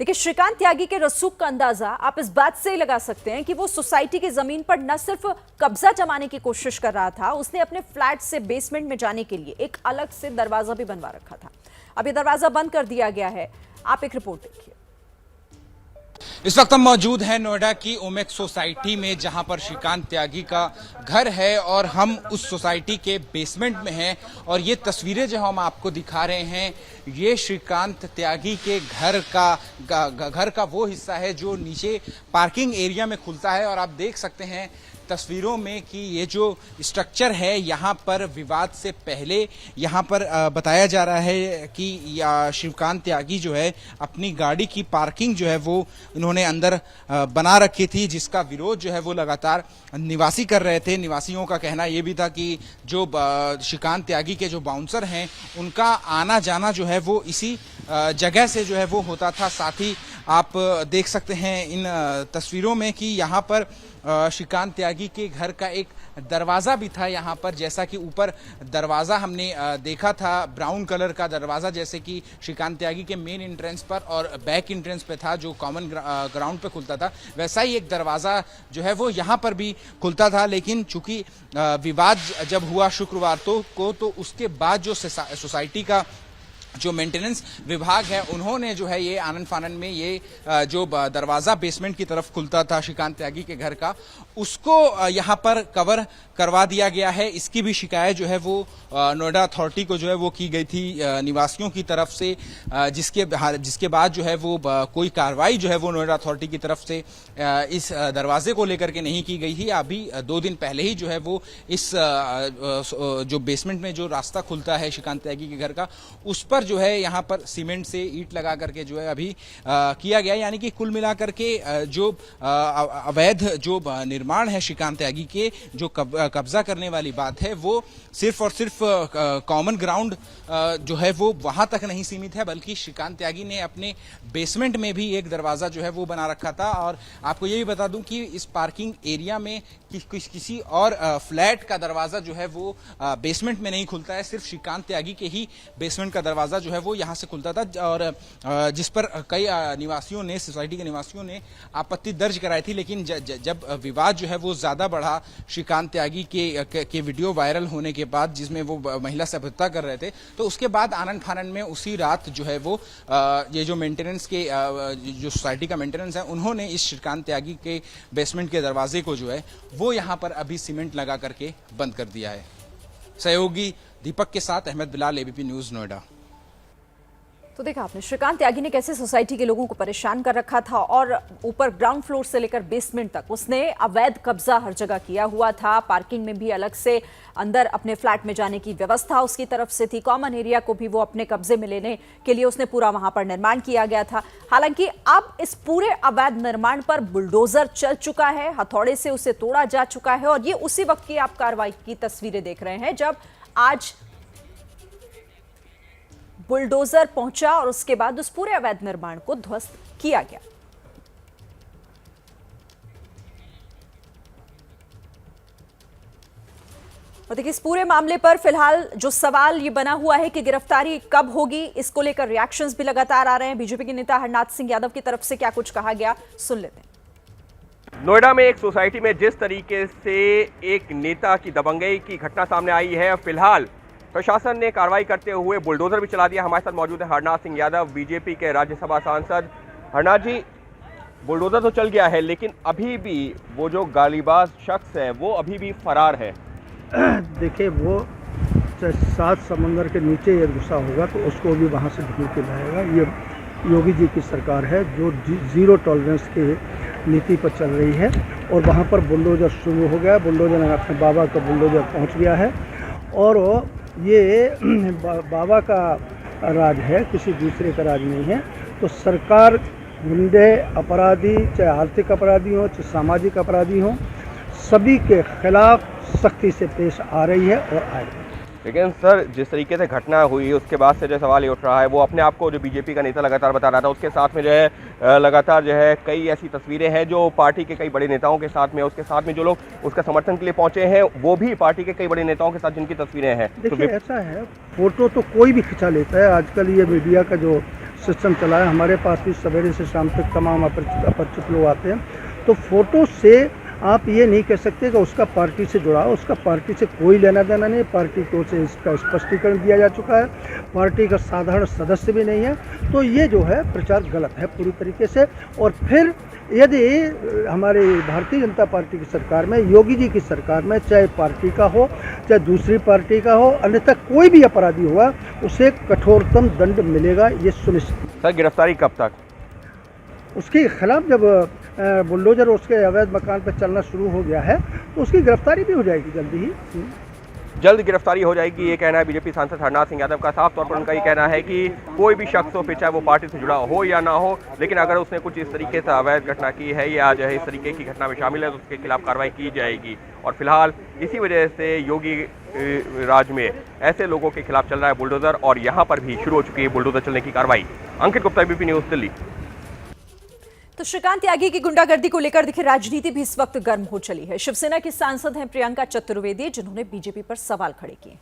देखिए, श्रीकांत त्यागी के रसूख का अंदाजा आप इस बात से ही लगा सकते हैं कि वो सोसाइटी की जमीन पर न सिर्फ कब्जा जमाने की कोशिश कर रहा था, उसने अपने फ्लैट से बेसमेंट में जाने के लिए एक अलग से दरवाजा भी बनवा रखा था। अब ये दरवाजा बंद कर दिया गया है। आप एक रिपोर्ट देखिए। इस वक्त हम मौजूद हैं नोएडा की ओमेक्स सोसाइटी में, जहां पर श्रीकांत त्यागी का घर है और हम उस सोसाइटी के बेसमेंट में हैं। और ये तस्वीरें जो हम आपको दिखा रहे हैं, ये श्रीकांत त्यागी के घर का वो हिस्सा है जो नीचे पार्किंग एरिया में खुलता है। और आप देख सकते हैं तस्वीरों में कि ये जो स्ट्रक्चर है, यहाँ पर विवाद से पहले यहाँ पर बताया जा रहा है कि श्रीकांत त्यागी जो है अपनी गाड़ी की पार्किंग जो है वो इन्होंने अंदर बना रखी थी, जिसका विरोध जो है वो लगातार निवासी कर रहे थे। निवासियों का कहना ये भी था कि जो श्रीकांत त्यागी के जो बाउंसर हैं उनका आना जाना जो है वो इसी जगह से जो है वो होता था। साथ ही आप देख सकते हैं इन तस्वीरों में कि यहाँ पर श्रीकांत त्यागी के घर का एक दरवाज़ा भी था यहाँ पर, जैसा कि ऊपर दरवाज़ा हमने देखा था ब्राउन कलर का दरवाज़ा, जैसे कि श्रीकांत त्यागी के मेन एंट्रेंस पर और बैक एंट्रेंस पे था जो कॉमन ग्राउंड पे खुलता था, वैसा ही एक दरवाज़ा जो है वो यहाँ पर भी खुलता था। लेकिन चूंकि विवाद जब हुआ शुक्रवार तो उसके बाद जो सोसाइटी का जो मेंटेनेंस विभाग है उन्होंने जो है ये आनन फानन में ये जो दरवाज़ा बेसमेंट की तरफ खुलता था श्रीकांत त्यागी के घर का, उसको यहाँ पर कवर करवा दिया गया है। इसकी भी शिकायत जो है वो नोएडा अथॉरिटी को जो है वो की गई थी निवासियों की तरफ से, जिसके बाद जो है वो कोई कार्रवाई जो है वो नोएडा अथॉरिटी की तरफ से इस दरवाजे को लेकर के नहीं की गई थी। अभी 2 दिन पहले ही जो है वो इस जो बेसमेंट में जो रास्ता खुलता है श्रीकांत त्यागी के घर का, उस पर जो है यहाँ पर सीमेंट से ईंट लगा करके जो है अभी किया गया। यानी कि कुल मिलाकर के जो अवैध जो निर्माण है श्रीकांत त्यागी के, जो कब्जा करने वाली बात है, वो सिर्फ और सिर्फ कॉमन ग्राउंड जो है वो वहां तक नहीं सीमित है, बल्कि श्रीकांत त्यागी ने अपने बेसमेंट में भी एक दरवाजा जो है वो बना रखा था। और आपको ये भी बता दूं कि इस पार्किंग एरिया में किसी और फ्लैट का दरवाजा जो है वो बेसमेंट में नहीं खुलता है, सिर्फ श्रीकांत त्यागी के ही बेसमेंट का दरवाजा जो है वो यहाँ से खुलता था। और जिस पर कई निवासियों ने, सोसाइटी के निवासियों ने आपत्ति दर्ज कराई थी। लेकिन जब विवाद जो है वो ज्यादा बढ़ा श्रीकांत त्यागी के वीडियो वायरल होने के बाद, जिसमें वो महिला से हत्या कर रहे थे, तो उसके बाद आनन फानन में उसी रात जो है वो ये जो मेंटेनेंस के जो सोसाइटी का मेंटेनेंस है, उन्होंने इस श्रीकांत त्यागी के बेसमेंट के दरवाजे को जो है वो यहाँ पर अभी सीमेंट लगा करके बंद कर दिया है। सहयोगी दीपक के साथ अहमद बिलाल, एबीपी न्यूज नोएडा। तो देखा आपने श्रीकांत त्यागी ने कैसे सोसाइटी के लोगों को परेशान कर रखा था और ऊपर ग्राउंड फ्लोर से लेकर बेसमेंट तक उसने अवैध कब्जा हर जगह किया हुआ था। पार्किंग में भी अलग से अंदर अपने फ्लैट में जाने की व्यवस्था उसकी तरफ से थी। कॉमन एरिया को भी वो अपने कब्जे में लेने के लिए उसने पूरा वहां पर निर्माण किया गया था। हालांकि अब इस पूरे अवैध निर्माण पर बुलडोजर चल चुका है, हथौड़े से उसे तोड़ा जा चुका है। और ये उसी वक्त की आप कार्रवाई की तस्वीरें देख रहे हैं, जब आज बुलडोजर पहुंचा और उसके बाद उस पूरे अवैध निर्माण को ध्वस्त किया गया। और देखिए, इस पूरे मामले पर फिलहाल जो सवाल ये बना हुआ है कि गिरफ्तारी कब होगी, इसको लेकर रिएक्शंस भी लगातार आ रहे हैं। बीजेपी के नेता हरनाथ सिंह यादव की तरफ से क्या कुछ कहा गया, सुन लेते हैं। नोएडा में एक सोसाइटी में जिस तरीके से एक नेता की दबंगई की घटना सामने आई है, फिलहाल प्रशासन ने कार्रवाई करते हुए बुलडोजर भी चला दिया। हमारे साथ मौजूद है हरनाथ सिंह यादव, बीजेपी के राज्यसभा सांसद। हरनाथ जी, बुलडोजर तो चल गया है, लेकिन अभी भी वो जो गालीबाज शख्स है वो अभी भी फरार है। देखिए, वो 7 समंदर के नीचे ये घुसा होगा तो उसको भी वहाँ से ढूंढ के लाएगा। ये योगी जी की सरकार है जो जीरो टॉलरेंस की नीति पर चल रही है। और वहाँ पर बुलडोजर शुरू हो गया। बुलडोजर अपने बाबा का बुलडोजर पहुँच गया है और ये बाबा का राज है, किसी दूसरे का राज नहीं है। तो सरकार गुंडे, अपराधी, चाहे आर्थिक अपराधी हो चाहे सामाजिक अपराधी हो, सभी के खिलाफ सख्ती से पेश आ रही है और आएगी। लेकिन सर, जिस तरीके से घटना हुई उसके बाद से जो सवाल ये उठ रहा है, वो अपने आप को जो बीजेपी का नेता लगातार बता रहा था, उसके साथ में जो है लगातार जो है कई ऐसी तस्वीरें हैं जो पार्टी के कई बड़े नेताओं के साथ में, उसके साथ में जो लोग उसका समर्थन के लिए पहुंचे हैं वो भी पार्टी के कई बड़े नेताओं के साथ जिनकी तस्वीरें हैं। देखिए, ऐसा है, फोटो तो कोई भी खिंचा लेता है। आजकल ये मीडिया का जो सिस्टम चला है, हमारे पास भी सवेरे से शाम तक तमाम अपरिचित लोग आते हैं, तो फ़ोटो से आप ये नहीं कह सकते कि उसका पार्टी से जुड़ा हो, उसका पार्टी से कोई लेना देना नहीं, पार्टी को से इसका स्पष्टीकरण दिया जा चुका है, पार्टी का साधारण सदस्य भी नहीं है, तो ये जो है प्रचार गलत है पूरी तरीके से। और फिर यदि हमारे भारतीय जनता पार्टी की सरकार में, योगी जी की सरकार में, चाहे पार्टी का हो चाहे दूसरी पार्टी का हो, अन्यथा कोई भी अपराधी हुआ उसे कठोरतम दंड मिलेगा, ये सुनिश्चित। सर गिरफ्तारी कब तक? उसके खिलाफ जब बुलडोजर उसके अवैध मकान पर चलना शुरू हो गया है तो उसकी गिरफ्तारी भी हो जाएगी जल्दी ही। जल्द गिरफ्तारी हो जाएगी, ये कहना है बीजेपी सांसद हरनाथ सिंह यादव का। साफ तौर पर उनका ये कहना है कि कोई भी शख्स हो, फिर चाहे वो पार्टी से जुड़ा हो या ना हो, लेकिन अगर उसने कुछ इस तरीके से अवैध घटना की है या जो है इस तरीके की घटना में शामिल है तो उसके खिलाफ कार्रवाई की जाएगी। और फिलहाल इसी वजह से योगी राज में ऐसे लोगों के खिलाफ चल रहा है बुलडोजर, और यहाँ पर भी शुरू हो चुकी है बुलडोजर चलने की कार्रवाई। अंकित गुप्ता, एबीपी न्यूज़, दिल्ली। तो श्रीकांत त्यागी की गुंडागर्दी को लेकर देखिए राजनीति भी इस वक्त गर्म हो चली है। शिवसेना की सांसद हैं प्रियंका चतुर्वेदी, जिन्होंने बीजेपी पर सवाल खड़े किए।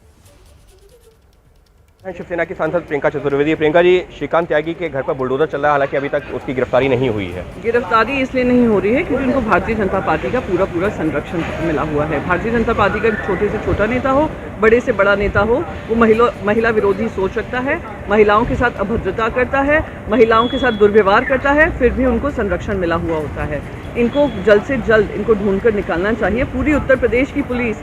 शिवसेना की सांसद प्रियंका चतुर्वेदी। प्रियंका जी, श्रीकांत त्यागी के घर पर बुलडोजर चल रहा है, हालांकि अभी तक उसकी गिरफ्तारी नहीं हुई है। गिरफ्तारी इसलिए नहीं हो रही है क्योंकि उनको भारतीय जनता पार्टी का पूरा संरक्षण मिला हुआ है। भारतीय जनता पार्टी का छोटे से छोटा नेता हो, बड़े से बड़ा नेता हो, वो महिला विरोधी सोच रखता है, महिलाओं के साथ अभद्रता करता है, महिलाओं के साथ दुर्व्यवहार करता है, फिर भी उनको संरक्षण मिला हुआ होता है। इनको जल्द से जल्द इनको ढूंढ कर निकालना चाहिए। पूरी उत्तर प्रदेश की पुलिस,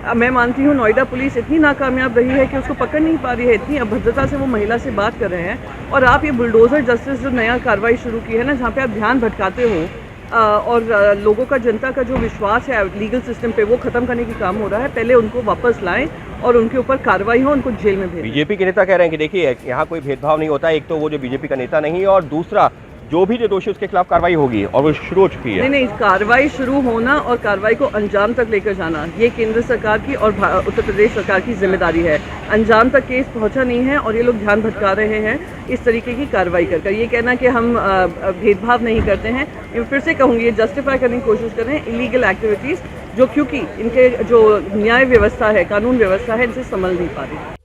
मैं मानती हूँ नोएडा पुलिस इतनी नाकामयाब रही है कि उसको पकड़ नहीं पा रही है, इतनी अभद्रता से वो महिला से बात कर रहे हैं। और आप ये बुलडोजर जस्टिस जो नया कार्रवाई शुरू की है ना, जहाँ पे आप ध्यान भटकाते हो और लोगों का, जनता का जो विश्वास है लीगल सिस्टम पे, वो खत्म करने की काम हो रहा है। पहले उनको वापस लाएं और उनके ऊपर कार्रवाई हो, उनको जेल में भेजें। बीजेपी के नेता कह रहे हैं कि देखिए यहाँ कोई भेदभाव नहीं होता, एक तो वो जो बीजेपी का नेता नहीं है, और दूसरा जो भी जो दोषी उसके खिलाफ कार्रवाई होगी, और वो शुरू हो चुकी है। नहीं, कार्रवाई शुरू होना और कार्रवाई को अंजाम तक लेकर जाना, ये केंद्र सरकार की और उत्तर प्रदेश सरकार की जिम्मेदारी है। अंजाम तक केस पहुंचा नहीं है और ये लोग ध्यान भटका रहे हैं इस तरीके की कार्रवाई कर। ये कहना कि हम भेदभाव नहीं करते हैं, ये फिर से कहूँगी, ये जस्टिफाई करने की कोशिश कर रहे हैं इलीगल एक्टिविटीज़, जो क्योंकि इनके जो न्याय व्यवस्था है, कानून व्यवस्था है, इनसे संभल नहीं पा रही।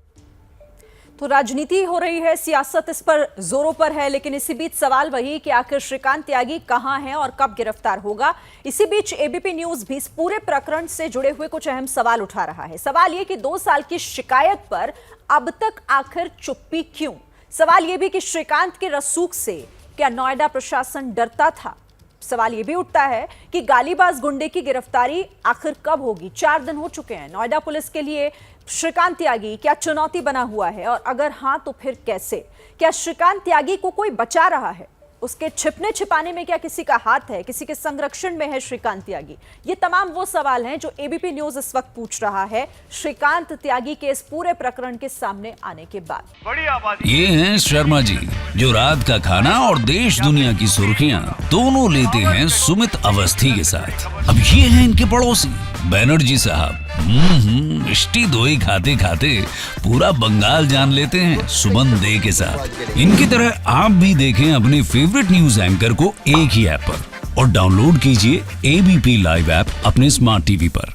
तो राजनीति हो रही है, सियासत इस पर जोरों पर है, लेकिन इसी बीच सवाल वही कि आखिर श्रीकांत त्यागी कहां है और कब गिरफ्तार होगा। इसी बीच एबीपी न्यूज भी इस पूरे प्रकरण से जुड़े हुए कुछ अहम सवाल उठा रहा है। सवाल ये कि 2 साल की शिकायत पर अब तक आखिर चुप्पी क्यों? सवाल ये भी कि श्रीकांत के रसूख से क्या नोएडा प्रशासन डरता था? सवाल ये भी उठता है कि गालीबाज गुंडे की गिरफ्तारी आखिर कब होगी? 4 दिन हो चुके हैं। नोएडा पुलिस के लिए श्रीकांत त्यागी क्या चुनौती बना हुआ है, और अगर हां तो फिर कैसे? क्या श्रीकांत त्यागी को कोई बचा रहा है? उसके छिपने छिपाने में क्या किसी का हाथ है? किसी के संरक्षण में है श्रीकांत त्यागी? ये तमाम वो सवाल हैं जो एबीपी न्यूज इस वक्त पूछ रहा है श्रीकांत त्यागी के इस पूरे प्रकरण के सामने आने के बाद। ये हैं शर्मा जी, जो रात का खाना और देश दुनिया की सुर्खियां दोनों लेते हैं सुमित अवस्थी के साथ। अब ये हैं इनके पड़ोसी बैनर्जी साहब। मिष्टी दोई खाते खाते पूरा बंगाल जान लेते हैं सुमन दे के साथ। इनकी तरह आप भी देखें अपने फेवरेट न्यूज एंकर को एक ही ऐप पर, और डाउनलोड कीजिए एबीपी लाइव ऐप अपने स्मार्ट टीवी पर।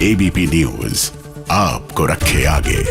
एबीपी न्यूज आपको रखे आगे।